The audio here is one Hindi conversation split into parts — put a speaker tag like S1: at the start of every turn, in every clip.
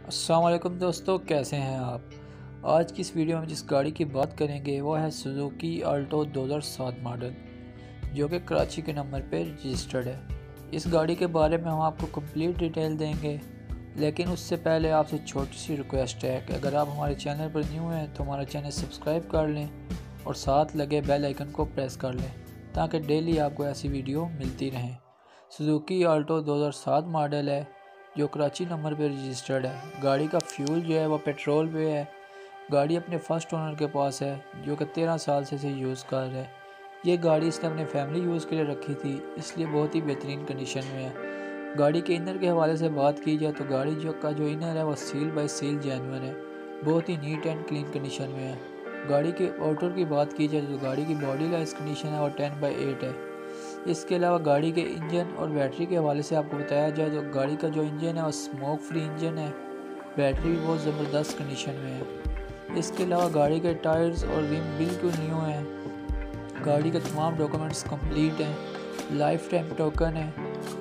S1: अस्सलाम वालेकुम दोस्तों, कैसे हैं आप। आज की इस वीडियो में जिस गाड़ी की बात करेंगे वो है सुजुकी आल्टो 2007 मॉडल, जो कि कराची के नंबर पर रजिस्टर्ड है। इस गाड़ी के बारे में हम आपको कंप्लीट डिटेल देंगे, लेकिन उससे पहले आपसे छोटी सी रिक्वेस्ट है कि अगर आप हमारे चैनल पर न्यू हैं तो हमारा चैनल सब्सक्राइब कर लें और साथ लगे बेल आइकन को प्रेस कर लें ताकि डेली आपको ऐसी वीडियो मिलती रहें। सुजुकी आल्टो 2007 मॉडल है जो कराची नंबर पे रजिस्टर्ड है। गाड़ी का फ्यूल जो है वो पेट्रोल पे है। गाड़ी अपने फर्स्ट ओनर के पास है जो कि 13 साल से इसे यूज़ कर रहा है। ये गाड़ी इसने अपने फैमिली यूज़ के लिए रखी थी, इसलिए बहुत ही बेहतरीन कंडीशन में है। गाड़ी के इनर के हवाले से बात की जाए तो गाड़ी जो इनर है वो सील बाय सील जेन्युइन है, बहुत ही नीट एंड क्लीन कंडीशन में है। गाड़ी के आउटर की बात की जाए तो गाड़ी की बॉडी लाइस कंडीशन है और 10/8 है। इसके अलावा गाड़ी के इंजन और बैटरी के हवाले से आपको बताया जाए तो गाड़ी का जो इंजन है वो स्मोक फ्री इंजन है। बैटरी भी बहुत ज़बरदस्त कंडीशन में है। इसके अलावा गाड़ी के टायर्स और रिम बिल्कुल न्यू हैं। गाड़ी के तमाम डॉक्यूमेंट्स कंप्लीट हैं। लाइफ टाइम टोकन है।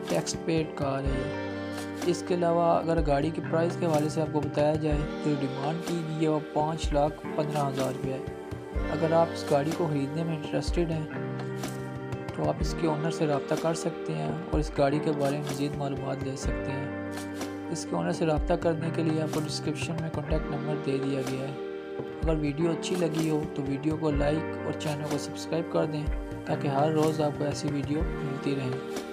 S1: टैक्स पेड कार है। इसके अलावा अगर गाड़ी की प्राइस के हवाले से आपको बताया जाए तो डिमांड की गई है वो 5,15,000 रुपये है। अगर आप इस गाड़ी को ख़रीदने में इंटरेस्टेड हैं तो आप इसके ओनर से रब्ता कर सकते हैं और इस गाड़ी के बारे में मज़ीद मालूमात ले सकते हैं। इसके ओनर से रब्ता करने के लिए आपको डिस्क्रिप्शन में कॉन्टैक्ट नंबर दे दिया गया है। अगर वीडियो अच्छी लगी हो तो वीडियो को लाइक और चैनल को सब्सक्राइब कर दें ताकि हर रोज़ आपको ऐसी वीडियो मिलती रहे।